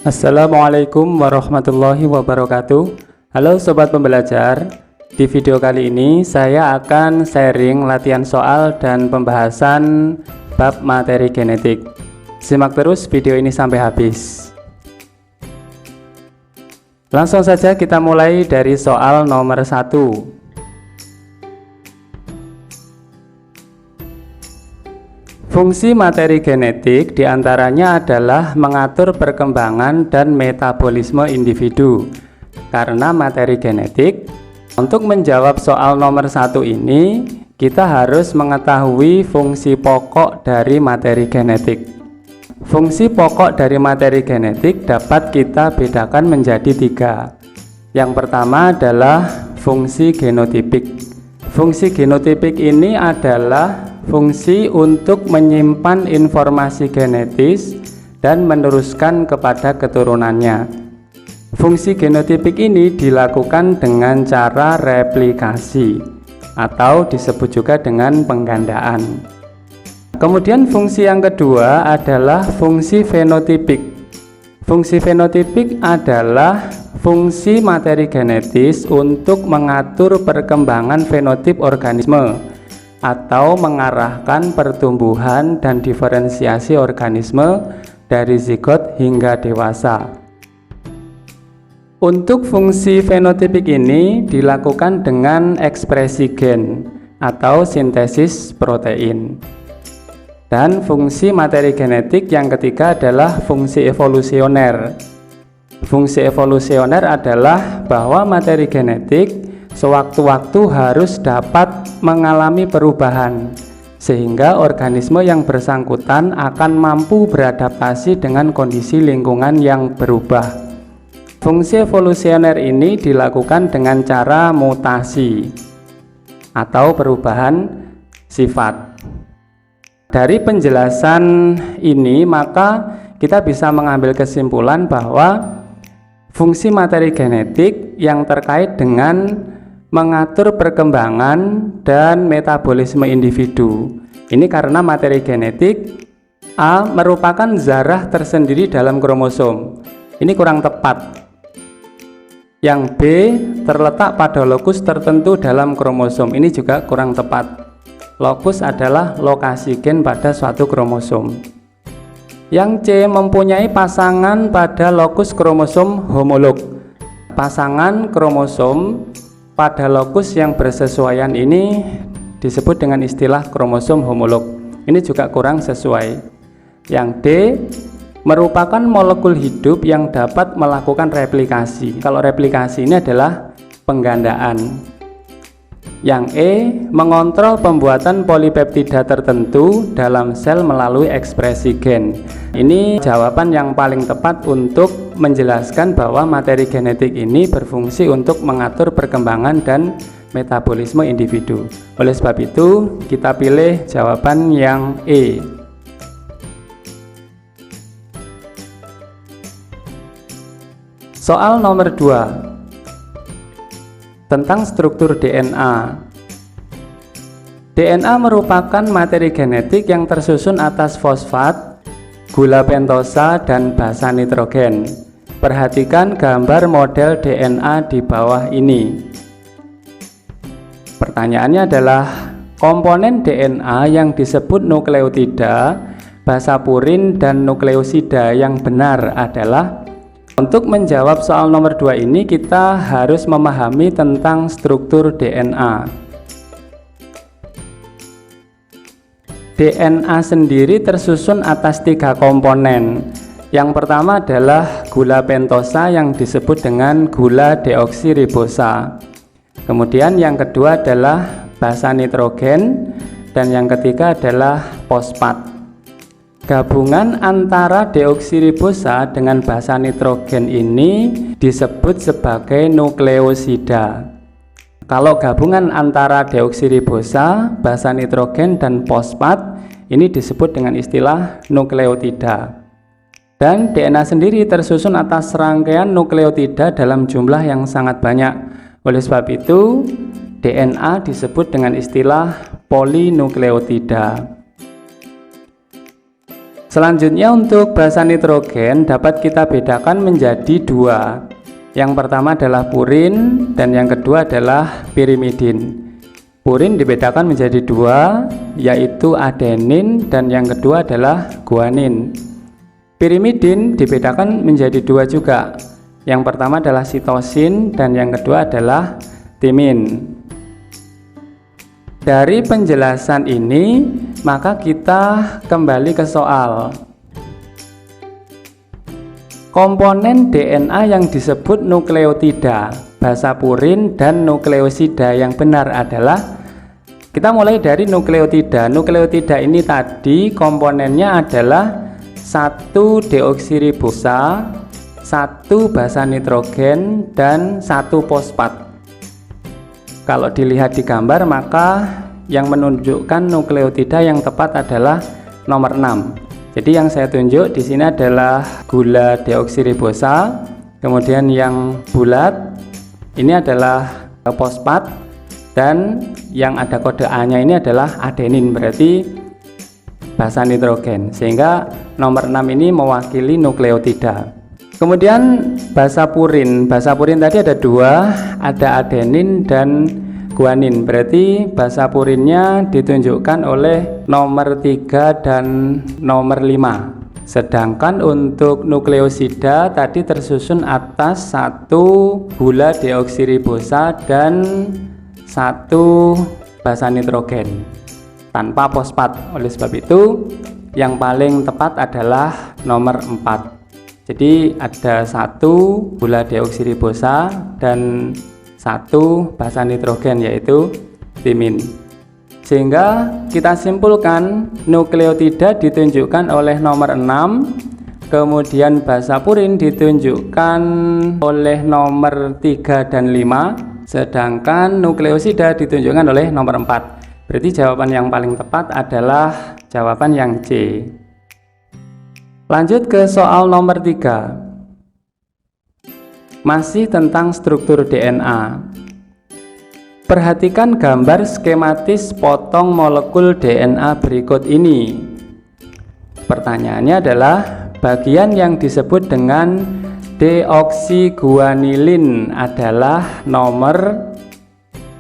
Assalamualaikum warahmatullahi wabarakatuh. Halo sobat pembelajar, di video kali ini saya akan sharing latihan soal dan pembahasan bab materi genetik. Simak terus video ini sampai habis. Langsung saja kita mulai dari soal nomor 1. Fungsi materi genetik diantaranya adalah mengatur perkembangan dan metabolisme individu. Karena materi genetik, untuk menjawab soal nomor 1 ini, kita harus mengetahui fungsi pokok dari materi genetik. Fungsi pokok dari materi genetik dapat kita bedakan menjadi 3. Yang pertama adalah fungsi genotipik. Fungsi genotipik ini adalah fungsi untuk menyimpan informasi genetis dan meneruskan kepada keturunannya. Fungsi genotipik ini dilakukan dengan cara replikasi atau disebut juga dengan penggandaan. Kemudian fungsi yang kedua adalah fungsi fenotipik. Fungsi fenotipik adalah fungsi materi genetis untuk mengatur perkembangan fenotip organisme atau mengarahkan pertumbuhan dan diferensiasi organisme dari zigot hingga dewasa. Untuk fungsi fenotipik ini dilakukan dengan ekspresi gen atau sintesis protein. Dan fungsi materi genetik yang ketiga adalah fungsi evolusioner. Fungsi evolusioner adalah bahwa materi genetik sewaktu-waktu harus dapat mengalami perubahan sehingga organisme yang bersangkutan akan mampu beradaptasi dengan kondisi lingkungan yang berubah. Fungsi evolusioner ini dilakukan dengan cara mutasi atau perubahan sifat. Dari penjelasan ini maka kita bisa mengambil kesimpulan bahwa fungsi materi genetik yang terkait dengan mengatur perkembangan dan metabolisme individu. Ini karena materi genetik A merupakan zarah tersendiri dalam kromosom. Ini kurang tepat. Yang B terletak pada lokus tertentu dalam kromosom. Ini juga kurang tepat. Lokus adalah lokasi gen pada suatu kromosom. Yang C mempunyai pasangan pada lokus kromosom homolog. Pasangan kromosom pada lokus yang bersesuaian ini disebut dengan istilah kromosom homolog. Ini juga kurang sesuai. Yang D merupakan molekul hidup yang dapat melakukan replikasi. Kalau replikasi ini adalah penggandaan. Yang E mengontrol pembuatan polipeptida tertentu dalam sel melalui ekspresi gen. Ini jawaban yang paling tepat untuk menjelaskan bahwa materi genetik ini berfungsi untuk mengatur perkembangan dan metabolisme individu. Oleh sebab itu, kita pilih jawaban yang E. Soal nomor 2. Tentang struktur DNA. DNA merupakan materi genetik yang tersusun atas fosfat, gula pentosa, dan basa nitrogen. Perhatikan gambar model DNA di bawah ini. Pertanyaannya adalah komponen DNA yang disebut nukleotida, basa purin, dan nukleosida yang benar adalah. Untuk menjawab soal nomor 2 ini kita harus memahami tentang struktur DNA. DNA sendiri tersusun atas 3 komponen. Yang pertama adalah gula pentosa yang disebut dengan gula deoksiribosa. Kemudian yang kedua adalah basa nitrogen dan yang ketiga adalah fosfat. Gabungan antara deoksiribosa dengan basa nitrogen ini disebut sebagai nukleosida. Kalau gabungan antara deoksiribosa, basa nitrogen, dan fosfat ini disebut dengan istilah nukleotida. Dan DNA sendiri tersusun atas rangkaian nukleotida dalam jumlah yang sangat banyak. Oleh sebab itu, DNA disebut dengan istilah polinukleotida. Selanjutnya untuk basa nitrogen dapat kita bedakan menjadi dua. Yang pertama adalah purin dan yang kedua adalah pirimidin. Purin dibedakan menjadi dua, yaitu adenin dan yang kedua adalah guanin. Pirimidin dibedakan menjadi dua juga. Yang pertama adalah sitosin dan yang kedua adalah timin. Dari penjelasan ini, maka kita kembali ke soal. Komponen DNA yang disebut nukleotida, basa purin dan nukleosida yang benar adalah, kita mulai dari nukleotida. Nukleotida ini tadi komponennya adalah 1 deoksiribosa, 1 basa nitrogen, dan 1 fosfat. Kalau dilihat di gambar, maka yang menunjukkan nukleotida yang tepat adalah nomor 6. Jadi yang saya tunjuk di sini adalah gula deoksiribosa, kemudian yang bulat ini adalah fosfat, dan yang ada kode A-nya ini adalah adenin, berarti basa nitrogen. Sehingga nomor 6 ini mewakili nukleotida. Kemudian basa purin tadi ada dua, ada adenin dan guanin, berarti basa purinnya ditunjukkan oleh nomor 3 dan nomor 5. Sedangkan untuk nukleosida tadi tersusun atas 1 gula deoksiribosa dan 1 basa nitrogen tanpa fosfat. Oleh sebab itu yang paling tepat adalah nomor 4. Jadi ada 1 gula deoksiribosa dan 1 basa nitrogen, yaitu timin. Sehingga kita simpulkan nukleotida ditunjukkan oleh nomor 6, kemudian basa purin ditunjukkan oleh nomor 3 dan 5, sedangkan nukleosida ditunjukkan oleh nomor 4. Berarti jawaban yang paling tepat adalah jawaban yang C. Lanjut ke soal nomor 3. Masih tentang struktur DNA. Perhatikan gambar skematis potong molekul DNA berikut ini. Pertanyaannya adalah bagian yang disebut dengan deoksiguanilin adalah nomor.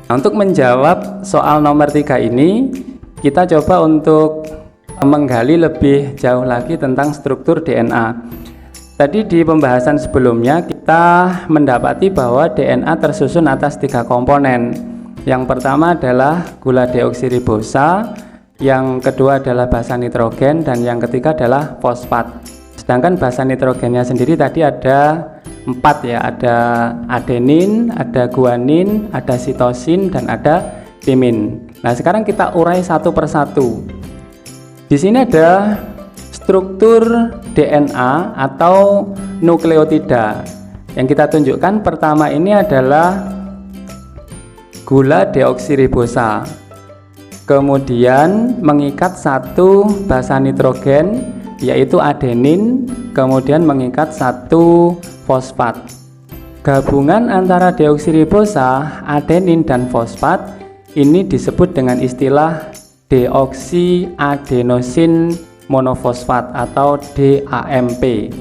Untuk menjawab soal nomor 3 ini, kita coba untuk menggali lebih jauh lagi tentang struktur DNA. Tadi di pembahasan sebelumnya kita mendapati bahwa DNA tersusun atas 3 komponen. Yang pertama adalah gula deoksiribosa, yang kedua adalah basa nitrogen, dan yang ketiga adalah fosfat. Sedangkan basa nitrogennya sendiri tadi ada 4 ya, ada adenin, ada guanin, ada sitosin, dan ada timin. Nah, sekarang kita urai satu persatu. Di sini ada struktur DNA atau nukleotida. Yang kita tunjukkan pertama ini adalah gula deoksiribosa. Kemudian mengikat 1 basa nitrogen yaitu adenin, kemudian mengikat 1 fosfat. Gabungan antara deoksiribosa, adenin dan fosfat ini disebut dengan istilah deoksiadenosin monofosfat atau DAMP,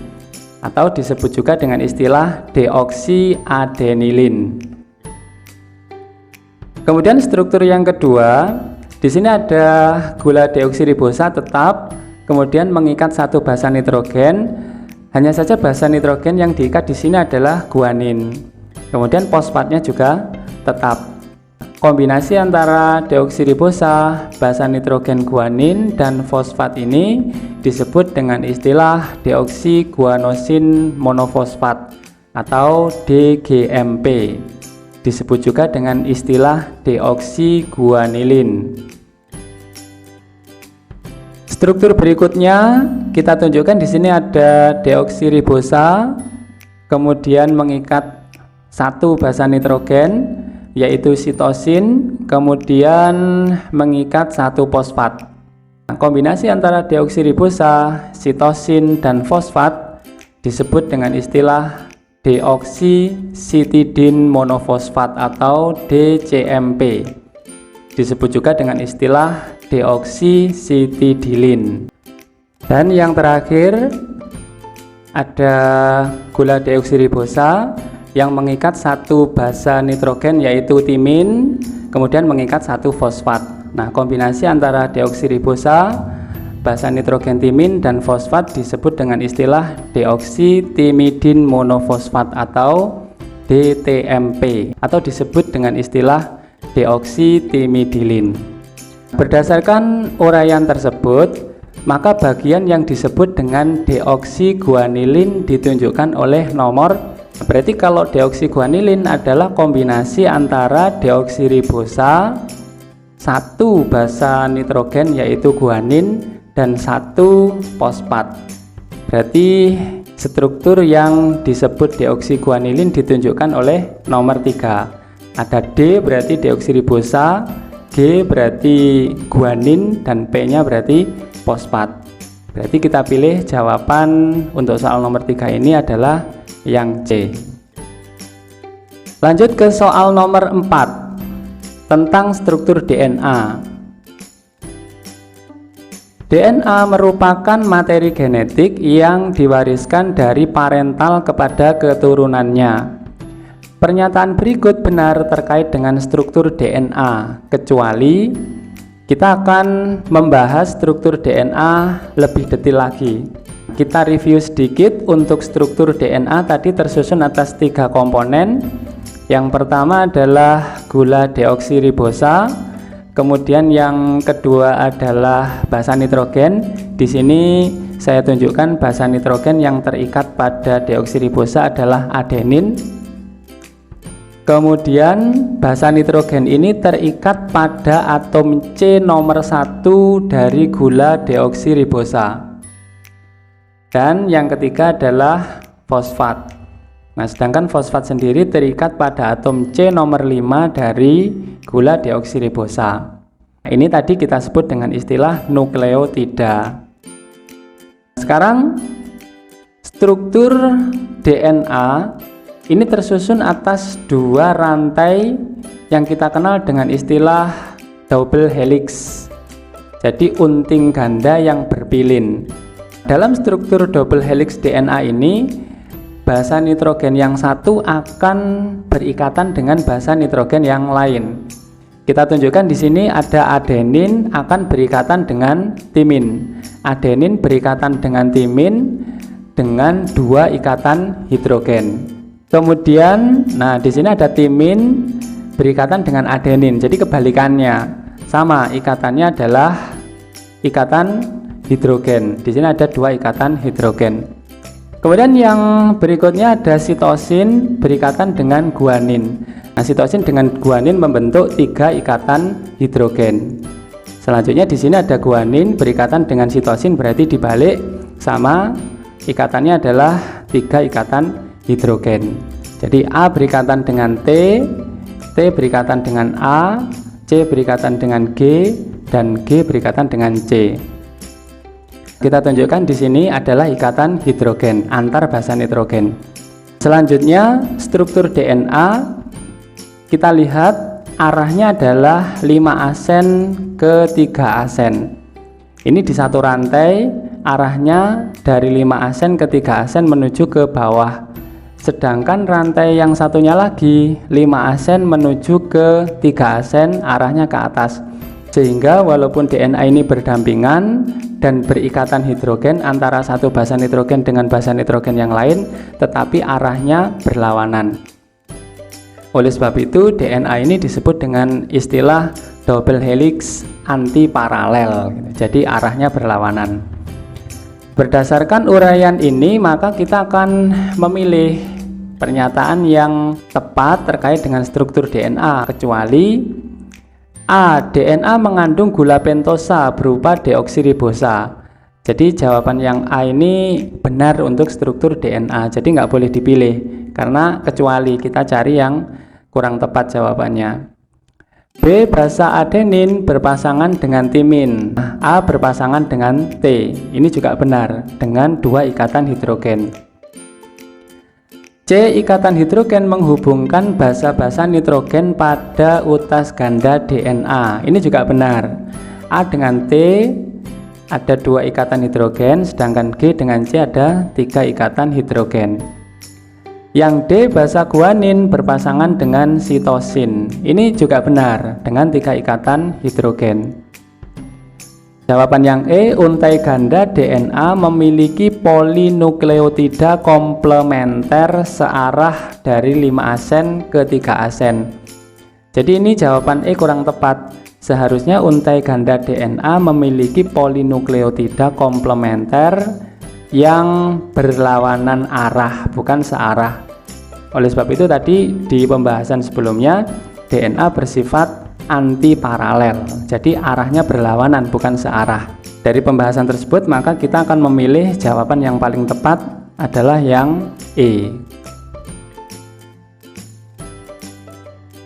atau disebut juga dengan istilah deoksiadenilin. Kemudian struktur yang kedua, di sini ada gula deoksiribosa tetap, kemudian mengikat 1 basa nitrogen. Hanya saja basa nitrogen yang diikat di sini adalah guanin. Kemudian fosfatnya juga tetap. Kombinasi antara deoksiribosa, basa nitrogen guanin, dan fosfat ini disebut dengan istilah deoksiguanosin monofosfat atau DGMP. Disebut juga dengan istilah deoksiguanilin. Struktur berikutnya kita tunjukkan di sini ada deoksiribosa, kemudian mengikat 1 basa nitrogen yaitu sitosin, kemudian mengikat 1 fosfat. Nah, kombinasi antara deoksiribosa, sitosin, dan fosfat disebut dengan istilah deoksisitidin monofosfat atau DCMP. Disebut juga dengan istilah deoksisitidilin. Dan yang terakhir ada gula deoksiribosa yang mengikat satu basa nitrogen yaitu timin, kemudian mengikat satu fosfat. Nah, kombinasi antara deoksiribosa, basa nitrogen timin dan fosfat disebut dengan istilah deoksitimidin monofosfat atau DTMP, atau disebut dengan istilah deoksitimidilin. Berdasarkan uraian tersebut, maka bagian yang disebut dengan deoksiguanilin ditunjukkan oleh nomor. Berarti kalau deoksiguanilin adalah kombinasi antara deoksiribosa, satu basa nitrogen yaitu guanin, dan satu fosfat. Berarti struktur yang disebut deoksiguanilin ditunjukkan oleh nomor 3. Ada D berarti deoksiribosa, G berarti guanin, dan P nya berarti fosfat. Berarti kita pilih jawaban untuk soal nomor 3 ini adalah yang C. Lanjut ke soal nomor 4 tentang struktur DNA. DNA merupakan materi genetik yang diwariskan dari parental kepada keturunannya. Pernyataan berikut benar terkait dengan struktur DNA, kecuali kita akan membahas struktur DNA lebih detail lagi. Kita review sedikit. Untuk struktur DNA tadi tersusun atas 3 komponen. Yang pertama adalah gula deoksiribosa, kemudian yang kedua adalah basa nitrogen. Di sini saya tunjukkan basa nitrogen yang terikat pada deoksiribosa adalah adenin. Kemudian basa nitrogen ini terikat pada atom C nomor 1 dari gula deoksiribosa. Dan yang ketiga adalah fosfat. Nah, sedangkan fosfat sendiri terikat pada atom C nomor 5 dari gula deoksiribosa. Ini tadi kita sebut dengan istilah nukleotida. Sekarang struktur DNA ini tersusun atas 2 rantai yang kita kenal dengan istilah double helix. Jadi unting ganda yang berpilin. Dalam struktur double helix DNA ini, basa nitrogen yang satu akan berikatan dengan basa nitrogen yang lain. Kita tunjukkan di sini ada adenin akan berikatan dengan timin. Adenin berikatan dengan timin dengan 2 ikatan hidrogen. Kemudian, nah di sini ada timin berikatan dengan adenin. Jadi kebalikannya, sama ikatannya adalah ikatan hidrogen. Di sini ada 2 ikatan hidrogen. Kemudian yang berikutnya ada sitosin berikatan dengan guanin. Nah, sitosin dengan guanin membentuk 3 ikatan hidrogen. Selanjutnya di sini ada guanin berikatan dengan sitosin, berarti dibalik, sama ikatannya adalah 3 ikatan hidrogen. Jadi A berikatan dengan T, T berikatan dengan A, C berikatan dengan G, dan G berikatan dengan C. Kita tunjukkan di sini adalah ikatan hidrogen antar basa nitrogen. Selanjutnya struktur DNA kita lihat arahnya adalah 5 asen ke 3 asen. Ini di satu rantai arahnya dari 5 asen ke 3 asen menuju ke bawah. Sedangkan rantai yang satunya lagi 5 asen menuju ke 3 asen arahnya ke atas. Sehingga walaupun DNA ini berdampingan dan berikatan hidrogen antara satu basa nitrogen dengan basa nitrogen yang lain, tetapi arahnya berlawanan. Oleh sebab itu DNA ini disebut dengan istilah double helix antiparalel. Jadi arahnya berlawanan. Berdasarkan uraian ini, maka kita akan memilih pernyataan yang tepat terkait dengan struktur DNA, kecuali A. DNA mengandung gula pentosa berupa deoksiribosa. Jadi jawaban yang A ini benar untuk struktur DNA, jadi nggak boleh dipilih, karena kecuali kita cari yang kurang tepat jawabannya. B. Basa adenin berpasangan dengan timin. A berpasangan dengan T. Ini juga benar dengan 2 ikatan hidrogen. C. Ikatan hidrogen menghubungkan basa-basa nitrogen pada utas ganda DNA. Ini juga benar. A dengan T ada 2 ikatan hidrogen, sedangkan G dengan C ada 3 ikatan hidrogen. Yang D basa guanin berpasangan dengan sitosin. Ini juga benar dengan 3 ikatan hidrogen. Jawaban yang E, untai ganda DNA memiliki polinukleotida komplementer searah dari 5 asen ke 3 asen. Jadi ini jawaban E kurang tepat. Seharusnya untai ganda DNA memiliki polinukleotida komplementer yang berlawanan arah, bukan searah. Oleh sebab itu tadi di pembahasan sebelumnya DNA bersifat anti paralel, jadi arahnya berlawanan bukan searah. Dari pembahasan tersebut maka kita akan memilih jawaban yang paling tepat adalah yang E.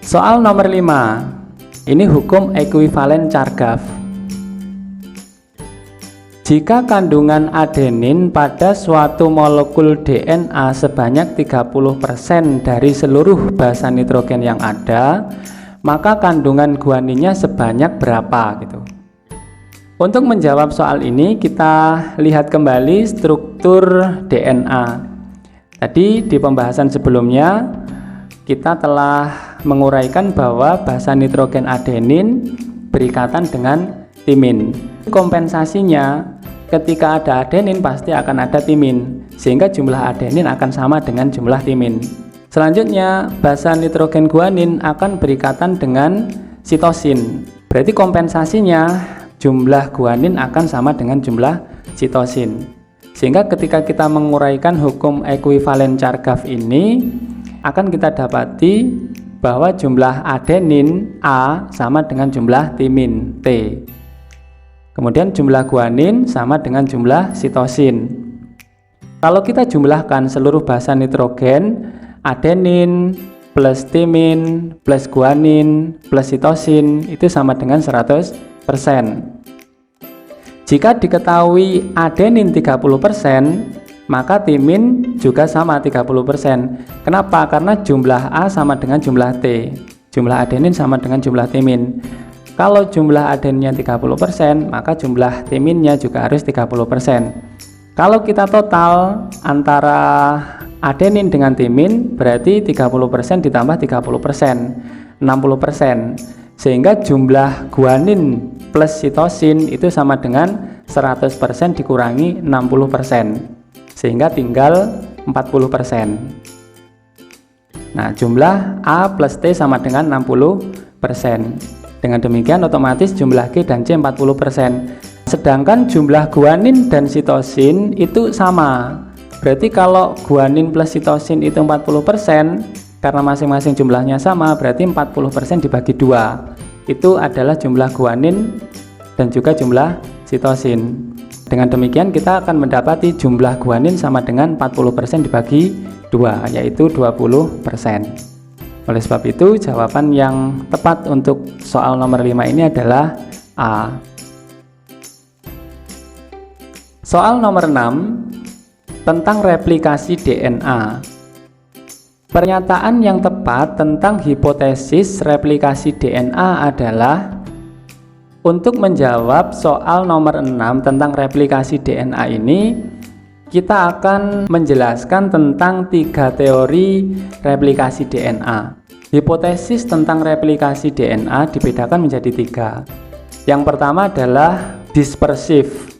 Soal nomor 5. Ini hukum ekuivalen Chargaff. Jika kandungan adenin pada suatu molekul DNA sebanyak 30% dari seluruh basa nitrogen yang ada, maka kandungan guaninnya sebanyak berapa gitu. Untuk menjawab soal ini kita lihat kembali struktur DNA. Tadi di pembahasan sebelumnya kita telah menguraikan bahwa basa nitrogen adenin berikatan dengan timin. Kompensasinya ketika ada adenin pasti akan ada timin, sehingga jumlah adenin akan sama dengan jumlah timin. Selanjutnya basa nitrogen guanin akan berikatan dengan sitosin. Berarti kompensasinya jumlah guanin akan sama dengan jumlah sitosin. Sehingga ketika kita menguraikan hukum ekuivalen Chargaff ini akan kita dapati bahwa jumlah adenin A sama dengan jumlah timin T. Kemudian jumlah guanin sama dengan jumlah sitosin. Kalau kita jumlahkan seluruh basa nitrogen, adenin plus timin plus guanin plus sitosin itu sama dengan 100%. Jika diketahui adenin 30%, maka timin juga sama 30%. Kenapa? Karena jumlah A sama dengan jumlah T. Jumlah adenin sama dengan jumlah timin. Kalau jumlah adeninnya 30%, maka jumlah timinnya juga harus 30%. Kalau kita total antara adenin dengan timin, berarti 30% ditambah 30%, 60%. Sehingga jumlah guanin plus sitosin itu sama dengan 100% dikurangi 60%. Sehingga tinggal 40%. Nah, jumlah A plus T sama dengan 60%. Dengan demikian otomatis jumlah G dan C 40%. Sedangkan jumlah guanin dan sitosin itu sama. Berarti kalau guanin plus sitosin itu 40%, karena masing-masing jumlahnya sama, berarti 40% dibagi 2. Itu adalah jumlah guanin dan juga jumlah sitosin. Dengan demikian kita akan mendapati jumlah guanin sama dengan 40% dibagi 2, yaitu 20%. Oleh sebab itu jawaban yang tepat untuk soal nomor 5 ini adalah A. Soal nomor 6 tentang replikasi DNA. Pernyataan yang tepat tentang hipotesis replikasi DNA adalah, untuk menjawab soal nomor 6 tentang replikasi DNA ini, kita akan menjelaskan tentang 3 teori replikasi DNA. Hipotesis tentang replikasi DNA dibedakan menjadi 3. Yang pertama adalah dispersif.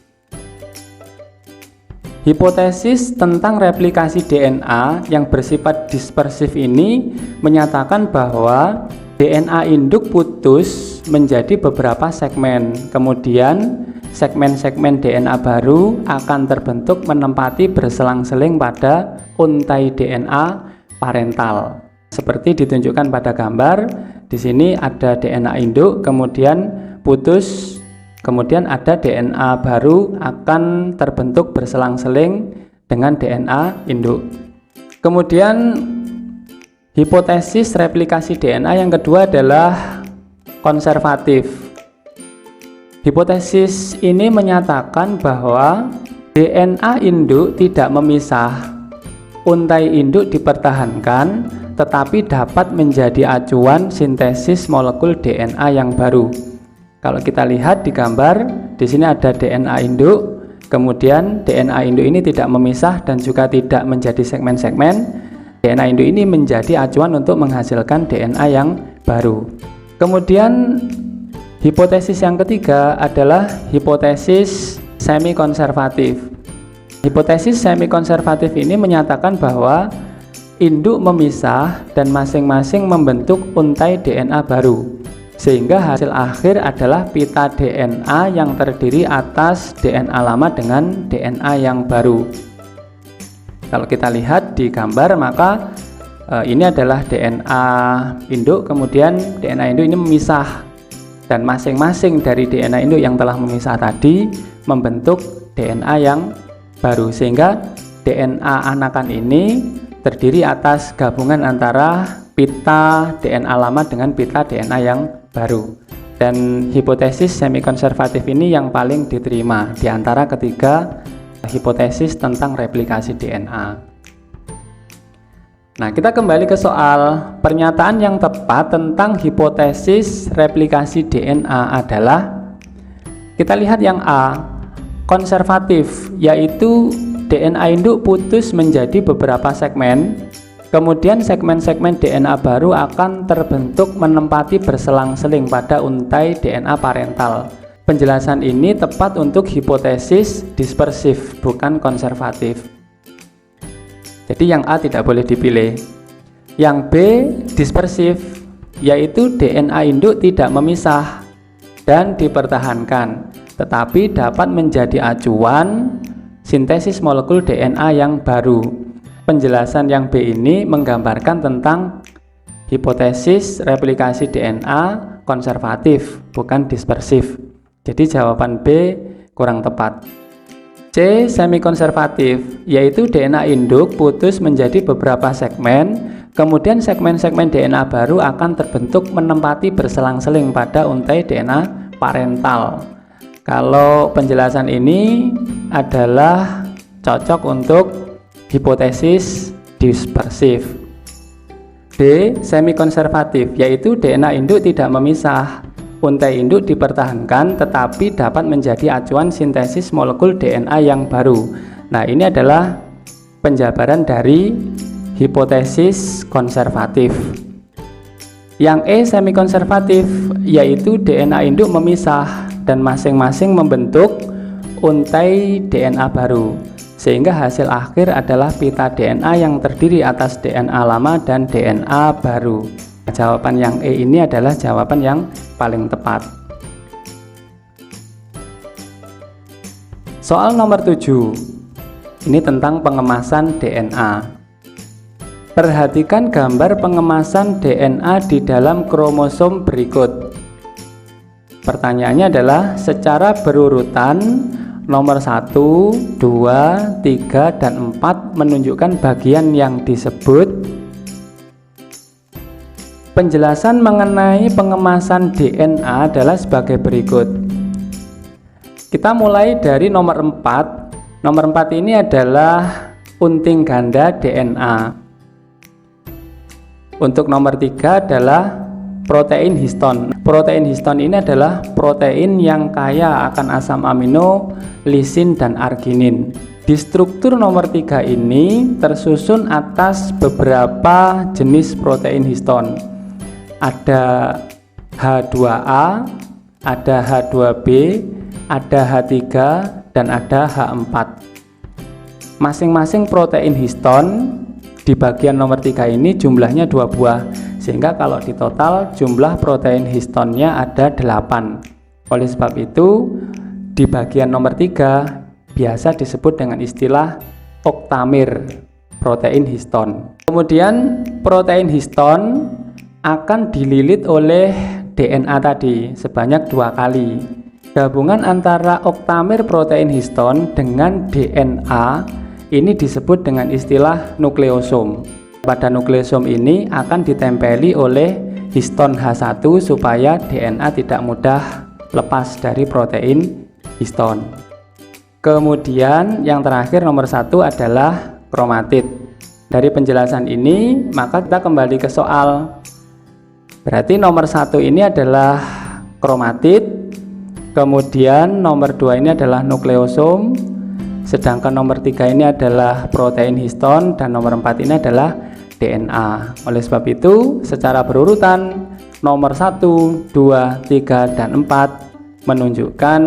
Hipotesis tentang replikasi DNA yang bersifat dispersif ini menyatakan bahwa DNA induk putus menjadi beberapa segmen. Kemudian segmen-segmen DNA baru akan terbentuk menempati berselang-seling pada untai DNA parental. Seperti ditunjukkan pada gambar, di sini ada DNA induk, kemudian putus, kemudian ada DNA baru akan terbentuk berselang-seling dengan DNA induk. Kemudian hipotesis replikasi DNA yang kedua adalah konservatif. Hipotesis ini menyatakan bahwa DNA induk tidak memisah, untai induk dipertahankan, tetapi dapat menjadi acuan sintesis molekul DNA yang baru. Kalau kita lihat di gambar, di sini ada DNA induk, kemudian DNA induk ini tidak memisah dan juga tidak menjadi segmen-segmen. DNA induk ini menjadi acuan untuk menghasilkan DNA yang baru. Kemudian hipotesis yang ketiga adalah hipotesis semi-konservatif. Hipotesis semi-konservatif ini menyatakan bahwa induk memisah dan masing-masing membentuk untai DNA baru, sehingga hasil akhir adalah pita DNA yang terdiri atas DNA lama dengan DNA yang baru. Kalau kita lihat di gambar, maka ini adalah DNA induk, kemudian DNA induk ini memisah, dan masing-masing dari DNA induk yang telah memisah tadi membentuk DNA yang baru, sehingga DNA anakan ini terdiri atas gabungan antara pita DNA lama dengan pita DNA yang baru. Dan hipotesis semi-konservatif ini yang paling diterima di antara ketiga hipotesis tentang replikasi DNA. Nah, kita kembali ke soal. Pernyataan yang tepat tentang hipotesis replikasi DNA adalah, kita lihat yang A, konservatif, yaitu DNA induk putus menjadi beberapa segmen. Kemudian segmen-segmen DNA baru akan terbentuk menempati berselang-seling pada untai DNA parental. Penjelasan ini tepat untuk hipotesis dispersif, bukan konservatif. Jadi yang A tidak boleh dipilih. Yang B dispersif, yaitu DNA induk tidak memisah dan dipertahankan, tetapi dapat menjadi acuan sintesis molekul DNA yang baru. Penjelasan yang B ini menggambarkan tentang hipotesis replikasi DNA konservatif, bukan dispersif. Jadi jawaban B kurang tepat. C, semi konservatif, yaitu DNA induk putus menjadi beberapa segmen, kemudian segmen-segmen DNA baru akan terbentuk menempati berselang-seling pada untai DNA parental. Kalau penjelasan ini adalah cocok untuk hipotesis dispersif. D, semi konservatif, yaitu DNA induk tidak memisah. Untai induk dipertahankan tetapi dapat menjadi acuan sintesis molekul DNA yang baru. Nah, ini adalah penjabaran dari hipotesis konservatif. Yang E, semi konservatif, yaitu DNA induk memisah dan masing-masing membentuk untai DNA baru, sehingga hasil akhir adalah pita DNA yang terdiri atas DNA lama dan DNA baru. Jawaban yang E ini adalah jawaban yang paling tepat. Soal nomor 7. Ini tentang pengemasan DNA. Perhatikan gambar pengemasan DNA di dalam kromosom berikut. Pertanyaannya adalah secara berurutan nomor 1, 2, 3, dan 4 menunjukkan bagian yang disebut. Penjelasan mengenai pengemasan DNA adalah sebagai berikut. Kita mulai dari nomor 4. Nomor 4 ini adalah unting ganda DNA. Untuk nomor 3 adalah protein histon. Protein histon ini adalah protein yang kaya akan asam amino, lisin, dan arginin. Di struktur nomor 3 ini tersusun atas beberapa jenis protein histon. Ada H2A, ada H2B, ada H3, dan ada H4. Masing-masing protein histon di bagian nomor 3 ini jumlahnya 2 buah, sehingga kalau ditotal jumlah protein histonnya ada 8. Oleh sebab itu, di bagian nomor 3 biasa disebut dengan istilah oktamer protein histon. Kemudian protein histon akan dililit oleh DNA tadi sebanyak 2 kali. Gabungan antara oktamer protein histon dengan DNA ini disebut dengan istilah nukleosom. Pada nukleosom ini akan ditempeli oleh histon H1 supaya DNA tidak mudah lepas dari protein histon. Kemudian yang terakhir nomor 1 adalah kromatid. Dari penjelasan ini maka kita kembali ke soal. Berarti nomor 1 ini adalah kromatid, Kemudian nomor 2 ini adalah nukleosom, sedangkan nomor 3 ini adalah protein histon, dan nomor 4 ini adalah DNA. Oleh sebab itu, secara berurutan nomor 1, 2, 3, dan 4 menunjukkan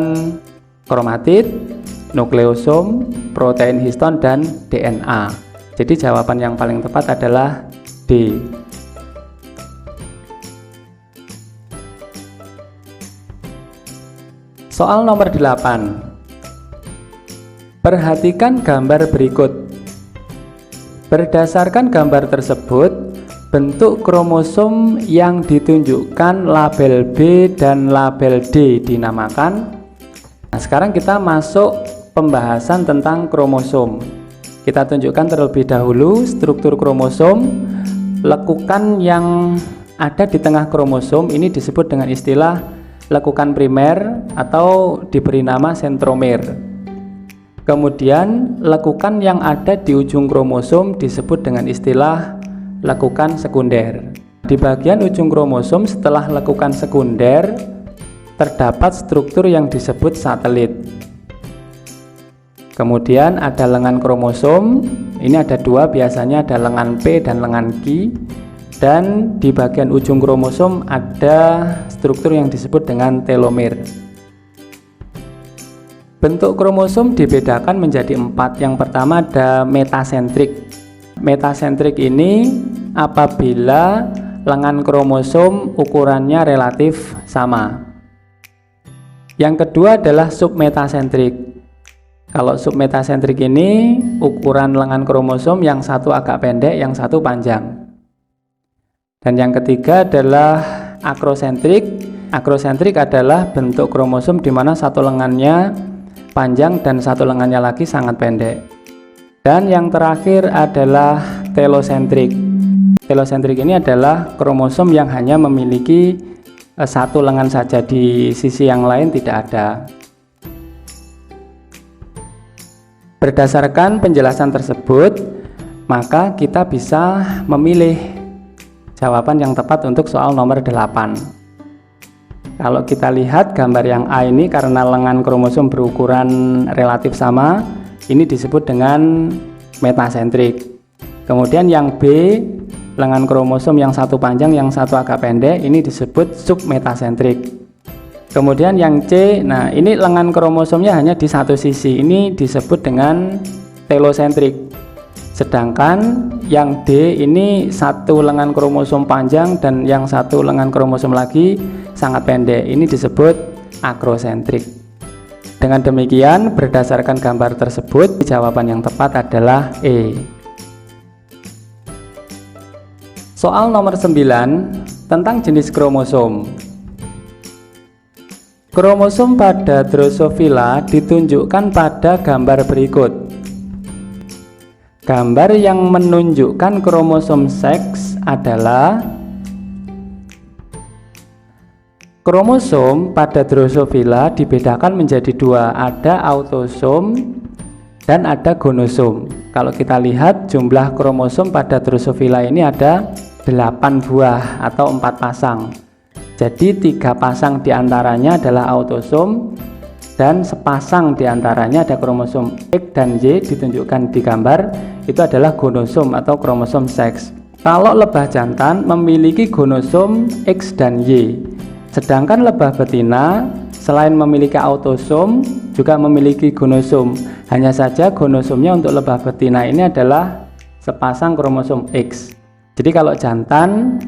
kromatid, nukleosom, protein histon, dan DNA. Jadi jawaban yang paling tepat adalah D. Soal nomor 8. Perhatikan gambar berikut. Berdasarkan gambar tersebut, bentuk kromosom yang ditunjukkan label B dan label D dinamakan. Nah, sekarang kita masuk pembahasan tentang kromosom. Kita tunjukkan terlebih dahulu struktur kromosom. Lekukan yang ada di tengah kromosom ini disebut dengan istilah lekukan primer atau diberi nama sentromer. Kemudian lekukan yang ada di ujung kromosom disebut dengan istilah lekukan sekunder. Di bagian ujung kromosom setelah lekukan sekunder terdapat struktur yang disebut satelit. Kemudian ada lengan kromosom. Ini ada dua, biasanya ada lengan P dan lengan Q. Dan di bagian ujung kromosom ada struktur yang disebut dengan telomer. Bentuk kromosom dibedakan menjadi 4. Yang pertama ada metasentrik. Metasentrik ini apabila lengan kromosom ukurannya relatif sama. Yang kedua adalah submetasentrik. Kalau submetasentrik ini ukuran lengan kromosom yang satu agak pendek, yang satu panjang. Dan yang ketiga adalah akrosentrik. Akrosentrik adalah bentuk kromosom di mana satu lengannya panjang dan satu lengannya lagi sangat pendek. Dan yang terakhir adalah telosentrik. Telosentrik ini adalah kromosom yang hanya memiliki satu lengan saja, di sisi yang lain tidak ada. Berdasarkan penjelasan tersebut, maka kita bisa memilih jawaban yang tepat untuk soal nomor 8. Kalau kita lihat gambar yang A ini, karena lengan kromosom berukuran relatif sama, ini disebut dengan metasentrik. Kemudian yang B, lengan kromosom yang satu panjang, yang satu agak pendek, ini disebut submetasentrik. Kemudian yang C, nah ini lengan kromosomnya hanya di satu sisi, ini disebut dengan telosentrik. Sedangkan yang D ini satu lengan kromosom panjang dan yang satu lengan kromosom lagi sangat pendek, ini disebut akrosentrik. Dengan demikian, berdasarkan gambar tersebut, jawaban yang tepat adalah E. Soal nomor 9 tentang jenis kromosom. Kromosom pada Drosophila ditunjukkan pada gambar berikut. Gambar yang menunjukkan kromosom seks adalah kromosom pada Drosophila dibedakan menjadi 2, ada autosom dan ada gonosom. Kalau kita lihat jumlah kromosom pada Drosophila ini ada 8 buah atau 4 pasang. Jadi 3 pasang diantaranya adalah autosom dan sepasang diantaranya ada kromosom X dan Y ditunjukkan di gambar, itu adalah gonosom atau kromosom seks. Kalau lebah jantan memiliki gonosom X dan Y, sedangkan lebah betina selain memiliki autosom juga memiliki gonosom. Hanya saja gonosomnya untuk lebah betina ini adalah sepasang kromosom X. Jadi kalau jantan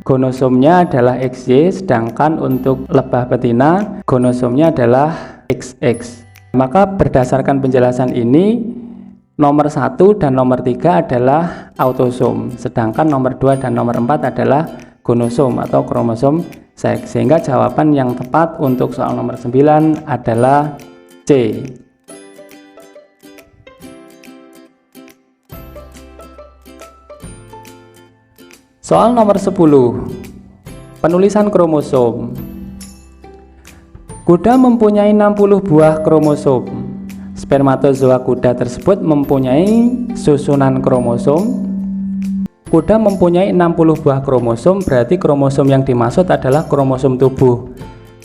gonosomnya adalah XY, sedangkan untuk lebah betina gonosomnya adalah XX. Maka berdasarkan penjelasan ini, nomor 1 dan nomor 3 adalah autosom, sedangkan nomor 2 dan nomor 4 adalah gonosom atau kromosom seks. Sehingga jawaban yang tepat untuk soal nomor 9 adalah C. Soal nomor 10, penulisan kromosom. Kuda mempunyai 60 buah kromosom. Spermatozoa kuda tersebut mempunyai susunan kromosom. Kuda mempunyai 60 buah kromosom, berarti kromosom yang dimaksud adalah kromosom tubuh.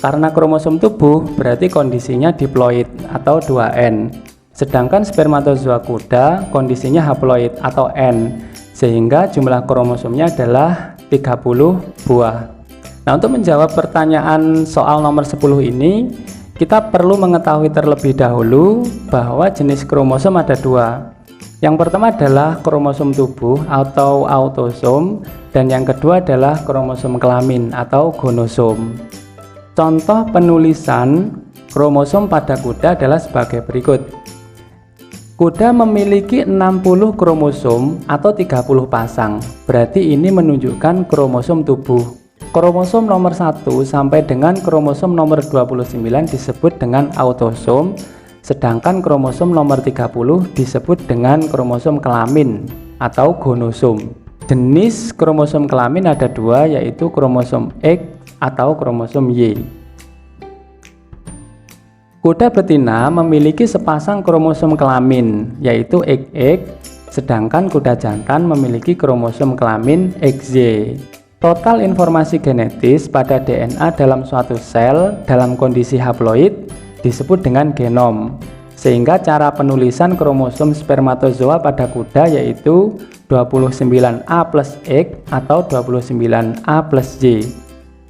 Karena kromosom tubuh berarti kondisinya diploid atau 2N. Sedangkan spermatozoa kuda kondisinya haploid atau N, sehingga jumlah kromosomnya adalah 30 buah. Nah, untuk menjawab pertanyaan soal nomor 10 ini, kita perlu mengetahui terlebih dahulu bahwa jenis kromosom ada dua. Yang pertama adalah kromosom tubuh atau autosom, dan yang kedua adalah kromosom kelamin atau gonosom. Contoh penulisan kromosom pada kuda adalah sebagai berikut. Kuda memiliki 60 kromosom atau 30 pasang, berarti ini menunjukkan kromosom tubuh. Kromosom nomor 1 sampai dengan kromosom nomor 29 disebut dengan autosom, sedangkan kromosom nomor 30 disebut dengan kromosom kelamin atau gonosom. Jenis kromosom kelamin ada dua, yaitu kromosom X atau kromosom Y. Kuda betina memiliki sepasang kromosom kelamin, yaitu XX, sedangkan kuda jantan memiliki kromosom kelamin XY. Total informasi genetis pada DNA dalam suatu sel dalam kondisi haploid disebut dengan genom, sehingga cara penulisan kromosom spermatozoa pada kuda yaitu 29A plus X atau 29A plus Y.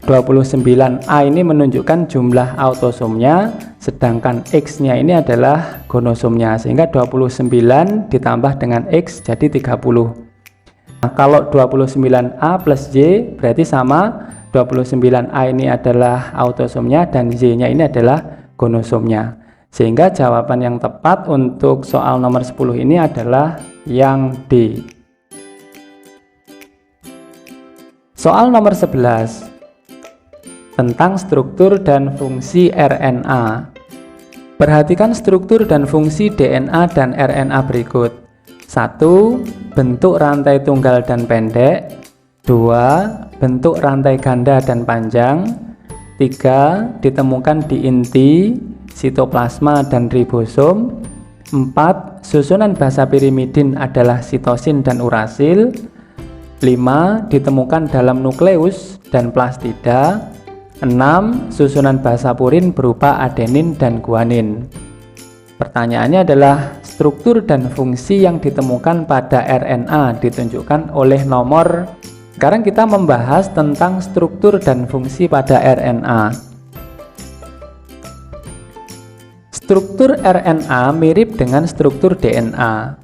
29A ini menunjukkan jumlah autosomnya, sedangkan X-nya ini adalah gonosomnya, sehingga 29 ditambah dengan X jadi 30. Nah, kalau 29A plus Y berarti sama, 29A ini adalah autosomnya dan Y-nya ini adalah gonosomnya. Sehingga jawaban yang tepat untuk soal nomor 10 ini adalah yang D. Soal nomor 11 tentang struktur dan fungsi RNA. Perhatikan struktur dan fungsi DNA dan RNA berikut. 1. Bentuk rantai tunggal dan pendek. 2. Bentuk rantai ganda dan panjang. 3. Ditemukan di inti, sitoplasma dan ribosom. 4. Susunan basa pirimidin adalah sitosin dan urasil. 5. Ditemukan dalam nukleus dan plastida. 6. Susunan basa purin berupa adenin dan guanin. Pertanyaannya adalah struktur dan fungsi yang ditemukan pada RNA ditunjukkan oleh nomor. Sekarang kita membahas tentang struktur dan fungsi pada RNA. Struktur RNA mirip dengan struktur DNA.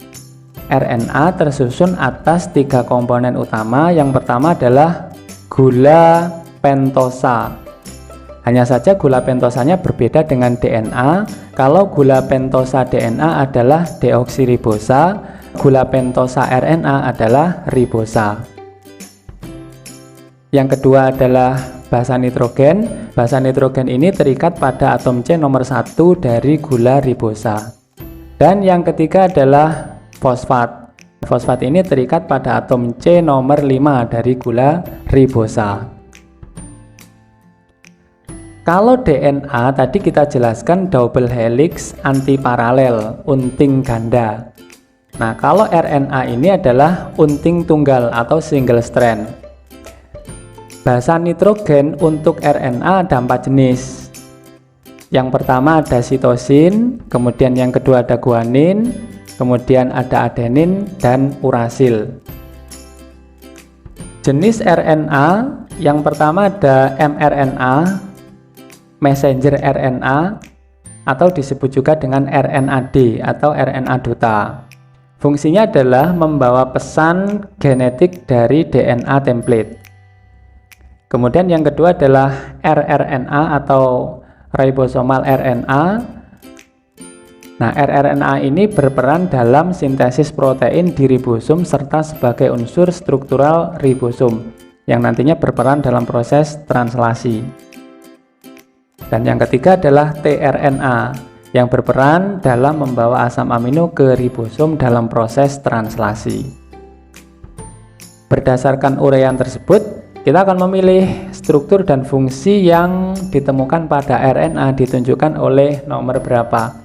RNA tersusun atas 3 komponen utama. Yang pertama adalah gula pentosa. Hanya saja gula pentosanya berbeda dengan DNA. Kalau gula pentosa DNA adalah deoksiribosa, gula pentosa RNA adalah ribosa. Yang kedua adalah basa nitrogen. Basa nitrogen ini terikat pada atom C nomor 1 dari gula ribosa. Dan yang ketiga adalah fosfat. Fosfat ini terikat pada atom C nomor 5 dari gula ribosa. Kalau DNA tadi kita jelaskan double helix antiparalel, unting ganda. Nah, kalau RNA ini adalah unting tunggal atau single strand. Basa nitrogen untuk RNA ada 4 jenis. Yang pertama ada sitosin, kemudian yang kedua ada guanin, kemudian ada adenin dan urasil. Jenis RNA yang pertama ada mRNA, messenger RNA, atau disebut juga dengan RNA-D atau RNA duta. Fungsinya adalah membawa pesan genetik dari DNA template. Kemudian yang kedua adalah rRNA atau ribosomal RNA. Nah, rRNA ini berperan dalam sintesis protein di ribosom serta sebagai unsur struktural ribosom yang nantinya berperan dalam proses translasi. Dan yang ketiga adalah tRNA yang berperan dalam membawa asam amino ke ribosom dalam proses translasi. Berdasarkan uraian tersebut, kita akan memilih struktur dan fungsi yang ditemukan pada RNA ditunjukkan oleh nomor berapa.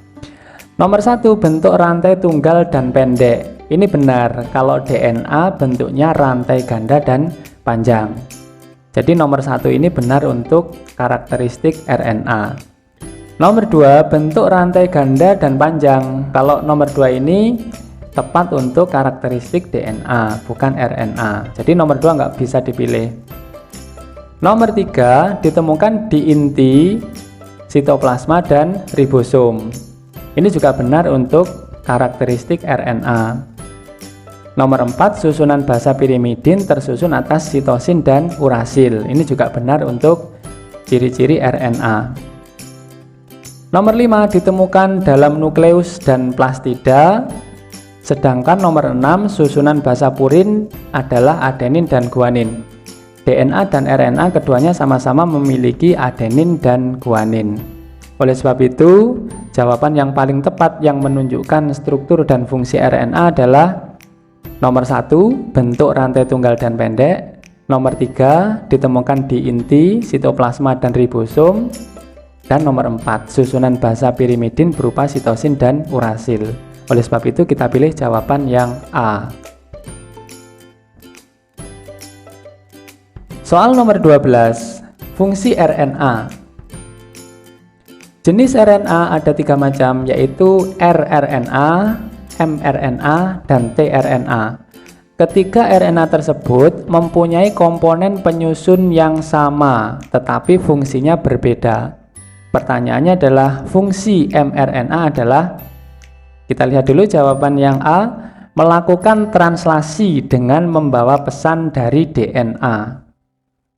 Nomor 1, bentuk rantai tunggal dan pendek. Ini benar, kalau DNA bentuknya rantai ganda dan panjang. Jadi nomor 1 ini benar untuk karakteristik RNA. Nomor 2, bentuk rantai ganda dan panjang. Kalau nomor 2 ini tepat untuk karakteristik DNA, bukan RNA. Jadi nomor 2 nggak bisa dipilih. Nomor 3, ditemukan di inti, sitoplasma, dan ribosom. Ini juga benar untuk karakteristik RNA. Nomor 4, susunan basa pirimidin tersusun atas sitosin dan urasil. Ini juga benar untuk ciri-ciri RNA. Nomor 5, ditemukan dalam nukleus dan plastida. Sedangkan nomor 6, susunan basa purin adalah adenin dan guanin. DNA dan RNA keduanya sama-sama memiliki adenin dan guanin. Oleh sebab itu, jawaban yang paling tepat yang menunjukkan struktur dan fungsi RNA adalah nomor 1, bentuk rantai tunggal dan pendek. Nomor 3, ditemukan di inti, sitoplasma, dan ribosom. Dan nomor 4, susunan basa pirimidin berupa sitosin dan urasil. Oleh sebab itu kita pilih jawaban yang A. Soal nomor 12, fungsi RNA. Jenis RNA ada 3 macam, yaitu rRNA, mRNA, dan tRNA. Ketiga RNA tersebut mempunyai komponen penyusun yang sama, tetapi fungsinya berbeda. Pertanyaannya adalah fungsi mRNA adalah, kita lihat dulu jawaban yang A, melakukan translasi dengan membawa pesan dari DNA.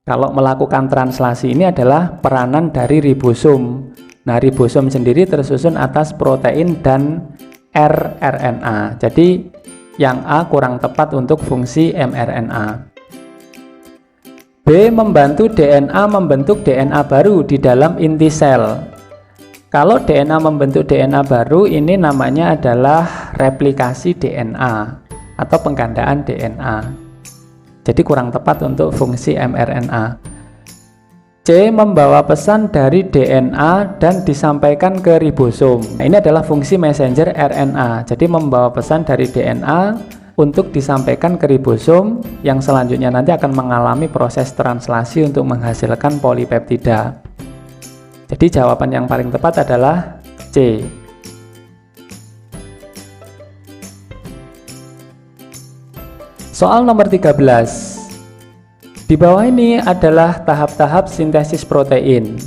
Kalau melakukan translasi ini adalah peranan dari ribosom. Nah, ribosom sendiri tersusun atas protein dan rRNA. Jadi yang A kurang tepat untuk fungsi mRNA. B, membantu DNA membentuk DNA baru di dalam inti sel. Kalau DNA membentuk DNA baru, ini namanya adalah replikasi DNA atau penggandaan DNA. Jadi kurang tepat untuk fungsi mRNA. C, membawa pesan dari DNA dan disampaikan ke ribosom. Nah, ini adalah fungsi messenger RNA. Jadi membawa pesan dari DNA untuk disampaikan ke ribosom yang selanjutnya nanti akan mengalami proses translasi untuk menghasilkan polipeptida. Jadi jawaban yang paling tepat adalah C. Soal nomor 13. Di bawah ini adalah tahap-tahap sintesis protein.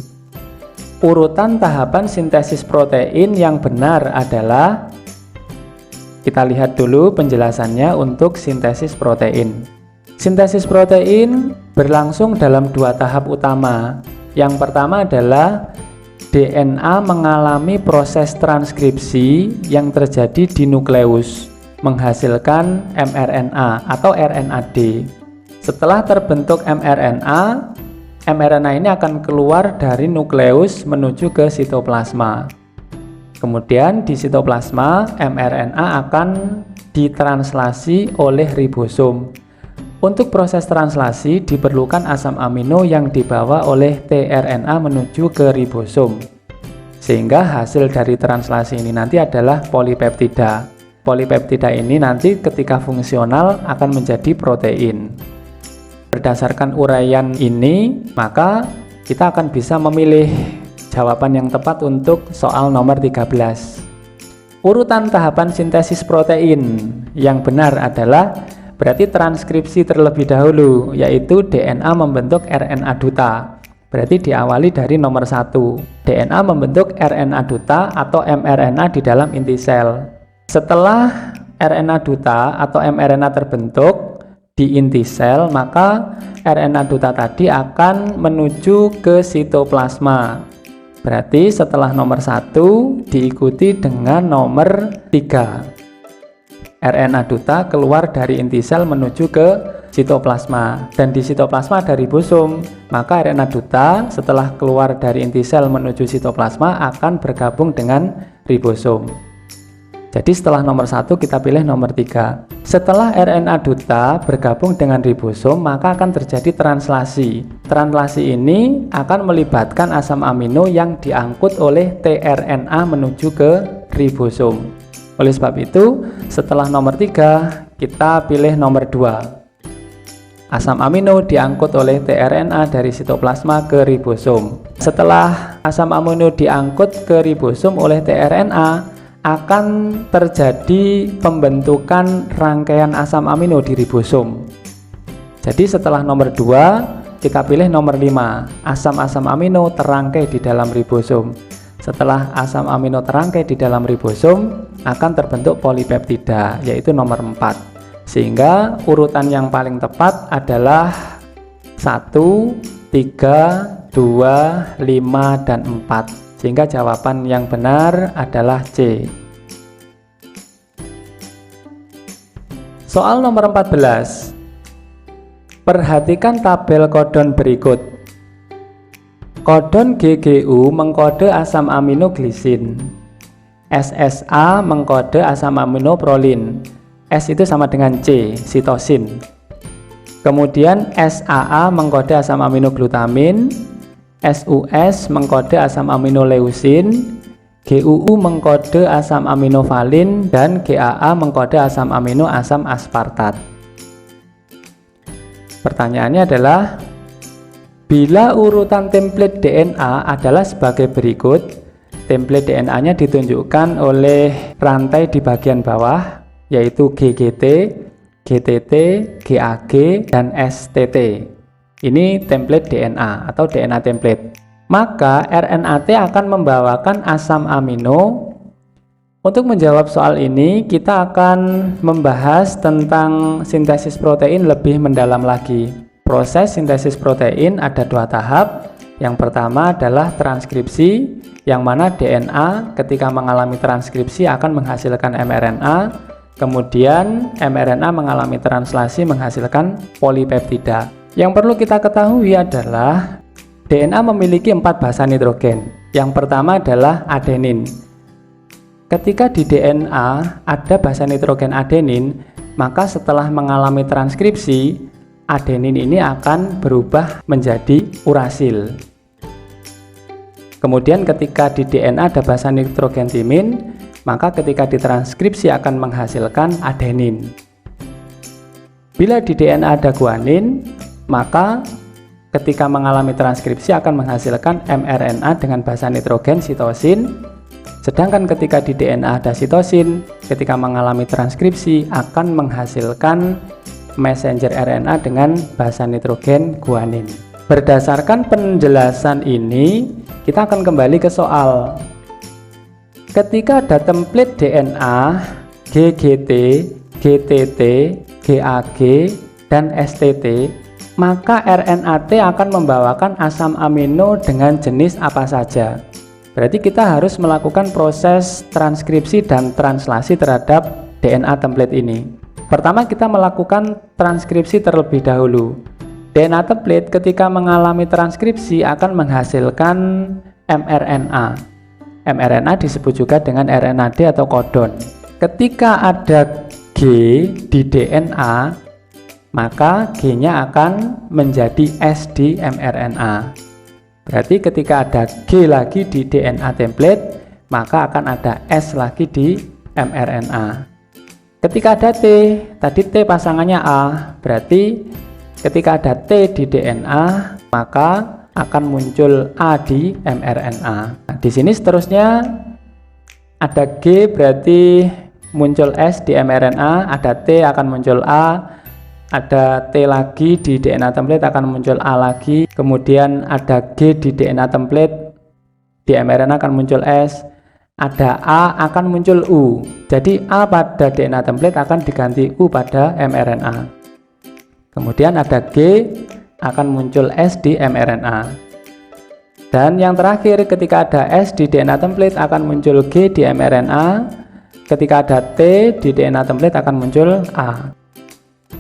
Urutan tahapan sintesis protein yang benar adalah, kita lihat dulu penjelasannya untuk sintesis protein. Sintesis protein berlangsung dalam 2 tahap utama. Yang pertama adalah DNA mengalami proses transkripsi yang terjadi di nukleus, menghasilkan mRNA atau RNA-D. Setelah terbentuk mRNA, mRNA ini akan keluar dari nukleus menuju ke sitoplasma. Kemudian di sitoplasma, mRNA akan ditranslasi oleh ribosom. Untuk proses translasi diperlukan asam amino yang dibawa oleh tRNA menuju ke ribosom. Sehingga hasil dari translasi ini nanti adalah polipeptida. Polipeptida ini nanti ketika fungsional akan menjadi protein. Berdasarkan uraian ini, maka kita akan bisa memilih jawaban yang tepat untuk soal nomor 13. Urutan tahapan sintesis protein yang benar adalah berarti transkripsi terlebih dahulu, yaitu DNA membentuk RNA duta. Berarti diawali dari nomor 1. DNA membentuk RNA duta atau mRNA di dalam inti sel. Setelah RNA duta atau mRNA terbentuk di inti sel, maka RNA duta tadi akan menuju ke sitoplasma. Berarti setelah nomor 1 diikuti dengan nomor 3. RNA duta keluar dari inti sel menuju ke sitoplasma, dan di sitoplasma ada ribosom. Maka RNA duta setelah keluar dari inti sel menuju sitoplasma akan bergabung dengan ribosom. Jadi setelah nomor 1 kita pilih nomor 3. Setelah RNA duta bergabung dengan ribosom, maka akan terjadi translasi. Translasi ini akan melibatkan asam amino yang diangkut oleh tRNA menuju ke ribosom. Oleh sebab itu, setelah nomor 3, kita pilih nomor 2. Asam amino diangkut oleh tRNA dari sitoplasma ke ribosom. Setelah asam amino diangkut ke ribosom oleh tRNA, akan terjadi pembentukan rangkaian asam amino di ribosom. Jadi setelah nomor 2, kita pilih nomor 5. Asam-asam amino terangkai di dalam ribosom. Setelah asam amino terangkai di dalam ribosom, akan terbentuk polipeptida, yaitu nomor 4. Sehingga urutan yang paling tepat adalah 1, 3, 2, 5, dan 4. Sehingga jawaban yang benar adalah C. Soal nomor 14. Perhatikan tabel kodon berikut. Kodon GGU mengkode asam amino glisin. SSA mengkode asam amino prolin. S itu sama dengan C, sitosin. Kemudian SAA mengkode asam amino glutamin, SUS mengkode asam amino leusin, GUU mengkode asam amino valin, dan GAA mengkode asam amino asam aspartat. Pertanyaannya adalah, bila urutan template DNA adalah sebagai berikut, template DNA-nya ditunjukkan oleh rantai di bagian bawah, yaitu GGT, GTT, GAG, dan STT. Ini template DNA atau DNA template. Maka RNA-T akan membawakan asam amino. Untuk menjawab soal ini, kita akan membahas tentang sintesis protein lebih mendalam lagi. Proses sintesis protein ada 2 tahap. Yang pertama adalah transkripsi, yang mana DNA ketika mengalami transkripsi akan menghasilkan mRNA. Kemudian mRNA mengalami translasi menghasilkan polipeptida. Yang perlu kita ketahui adalah DNA memiliki 4 basa nitrogen. Yang pertama adalah adenin. Ketika di DNA ada basa nitrogen adenin, maka setelah mengalami transkripsi, adenin ini akan berubah menjadi urasil. Kemudian ketika di DNA ada basa nitrogen timin, maka ketika ditranskripsi akan menghasilkan adenin. Bila di DNA ada guanin, maka ketika mengalami transkripsi akan menghasilkan mRNA dengan basa nitrogen sitosin. Sedangkan ketika di DNA ada sitosin, ketika mengalami transkripsi akan menghasilkan messenger RNA dengan basa nitrogen guanin. Berdasarkan penjelasan ini, kita akan kembali ke soal. Ketika ada template DNA GGT, GTT, GAG, dan STT, maka RNA-T akan membawakan asam amino dengan jenis apa saja. Berarti kita harus melakukan proses transkripsi dan translasi terhadap DNA template ini. Pertama, kita melakukan transkripsi terlebih dahulu. DNA template ketika mengalami transkripsi akan menghasilkan mRNA. mRNA disebut juga dengan RNA-D atau kodon. Ketika ada G di DNA, maka G-nya akan menjadi S di mRNA. Berarti ketika ada G lagi di DNA template, maka akan ada S lagi di mRNA. Ketika ada T, tadi T pasangannya A, berarti ketika ada T di DNA, maka akan muncul A di mRNA. Nah, di sini seterusnya ada G berarti muncul S di mRNA, ada T akan muncul A, ada T lagi di DNA template akan muncul A lagi, kemudian ada G di DNA template di mRNA akan muncul S, ada A akan muncul U. Jadi A pada DNA template akan diganti U pada mRNA. Kemudian ada G akan muncul S di mRNA. Dan yang terakhir, ketika ada S di DNA template akan muncul G di mRNA. Ketika ada T di DNA template akan muncul A.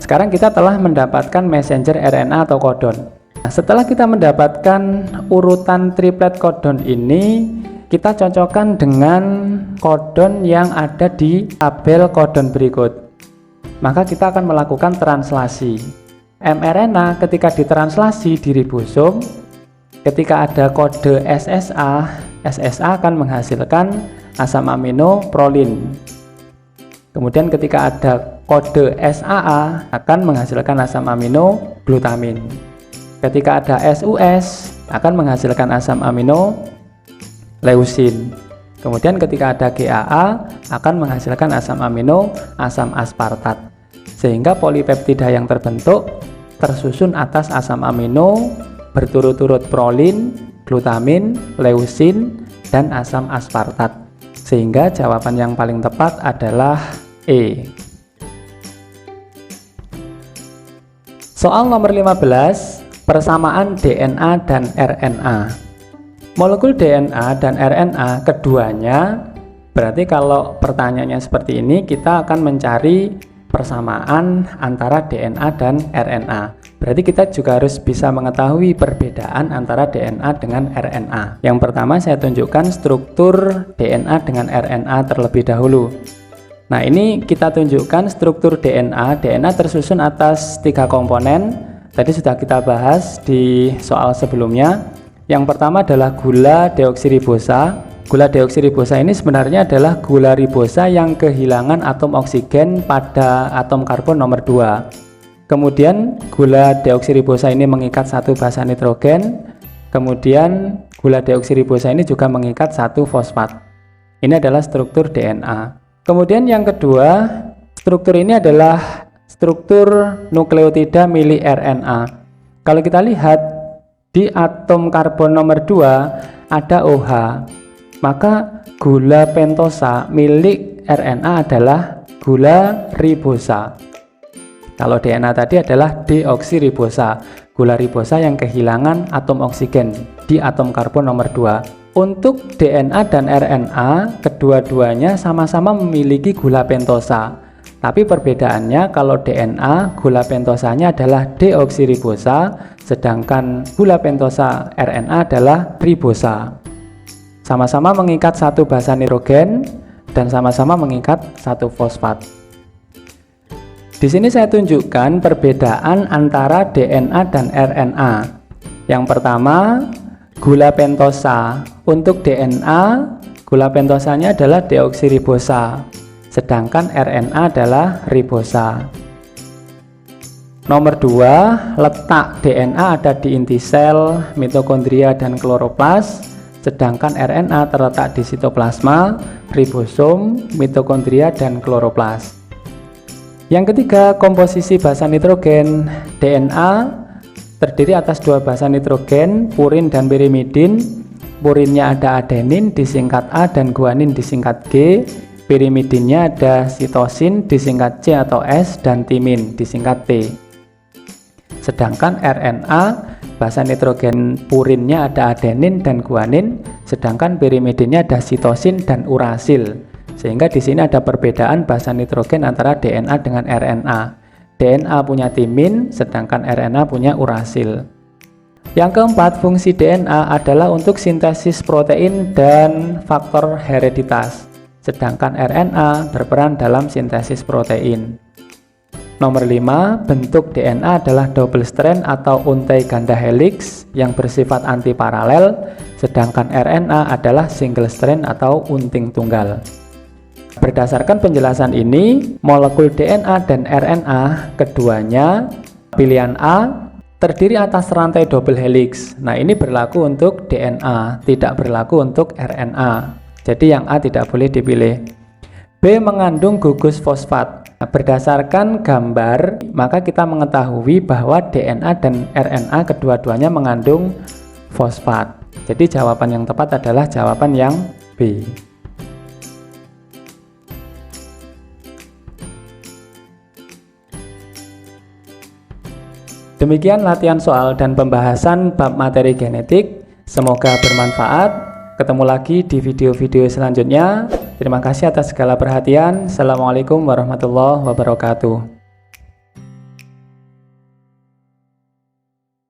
Sekarang kita telah mendapatkan messenger RNA atau kodon. Nah, setelah kita mendapatkan urutan triplet kodon ini, kita cocokkan dengan kodon yang ada di tabel kodon berikut. Maka kita akan melakukan translasi. mRNA ketika ditranslasi di ribosom, ketika ada kode SSA, SSA akan menghasilkan asam amino prolin. Kemudian ketika ada kode SAA akan menghasilkan asam amino glutamin. Ketika ada SUS akan menghasilkan asam amino leusin. Kemudian ketika ada GAA akan menghasilkan asam amino asam aspartat. Sehingga polipeptida yang terbentuk tersusun atas asam amino berturut-turut prolin, glutamin, leusin, dan asam aspartat. Sehingga jawaban yang paling tepat adalah E. Soal nomor 15, persamaan DNA dan RNA. Molekul DNA dan RNA keduanya, berarti kalau pertanyaannya seperti ini, kita akan mencari persamaan antara DNA dan RNA. Berarti kita juga harus bisa mengetahui perbedaan antara DNA dengan RNA. Yang pertama saya tunjukkan struktur DNA dengan RNA terlebih dahulu. Nah, ini kita tunjukkan struktur DNA. DNA tersusun atas 3 komponen. Tadi sudah kita bahas di soal sebelumnya. Yang pertama adalah gula deoksiribosa. Gula deoksiribosa ini sebenarnya adalah gula ribosa yang kehilangan atom oksigen pada atom karbon nomor 2. Kemudian gula deoksiribosa ini mengikat satu basa nitrogen. Kemudian gula deoksiribosa ini juga mengikat satu fosfat. Ini adalah struktur DNA. Kemudian yang kedua, struktur ini adalah struktur nukleotida mili RNA. Kalau kita lihat di atom karbon nomor 2 ada OH, maka gula pentosa milik RNA adalah gula ribosa. Kalau DNA tadi adalah deoksiribosa, gula ribosa yang kehilangan atom oksigen di atom karbon nomor 2. Untuk DNA dan RNA, kedua-duanya sama-sama memiliki gula pentosa. Tapi perbedaannya kalau DNA, gula pentosanya adalah deoksiribosa, sedangkan gula pentosa RNA adalah ribosa. Sama-sama mengikat satu basa nitrogen dan sama-sama mengikat satu fosfat. Di sini saya tunjukkan perbedaan antara DNA dan RNA. Yang pertama, gula pentosa. Untuk DNA, gula pentosanya adalah deoksiribosa, sedangkan RNA adalah ribosa. Nomor 2, letak DNA ada di inti sel, mitokondria, dan kloroplas, sedangkan RNA terletak di sitoplasma, ribosom, mitokondria, dan kloroplas. Yang ketiga, komposisi basa nitrogen. DNA terdiri atas 2 basa nitrogen, purin dan pirimidin. Purinnya ada adenin disingkat A dan guanin disingkat G. Pirimidinnya ada sitosin disingkat C atau S dan timin disingkat T. Sedangkan RNA, basa nitrogen purinnya ada adenin dan guanin, sedangkan pirimidinnya ada sitosin dan urasil. Sehingga di sini ada perbedaan basa nitrogen antara DNA dengan RNA. DNA punya timin, sedangkan RNA punya urasil. Yang keempat, fungsi DNA adalah untuk sintesis protein dan faktor hereditas, sedangkan RNA berperan dalam sintesis protein. Nomor 5, bentuk DNA adalah double strand atau untai ganda helix yang bersifat antiparalel, sedangkan RNA adalah single strand atau unting tunggal. Berdasarkan penjelasan ini, molekul DNA dan RNA keduanya pilihan A terdiri atas rantai double helix. Nah, ini berlaku untuk DNA, tidak berlaku untuk RNA. Jadi yang A tidak boleh dipilih. B, mengandung gugus fosfat. Nah, berdasarkan gambar, maka kita mengetahui bahwa DNA dan RNA kedua-duanya mengandung fosfat. Jadi jawaban yang tepat adalah jawaban yang B. Demikian latihan soal dan pembahasan bab materi genetik. Semoga bermanfaat. Ketemu lagi di video-video selanjutnya. Terima kasih atas segala perhatian. Assalamualaikum warahmatullahi wabarakatuh.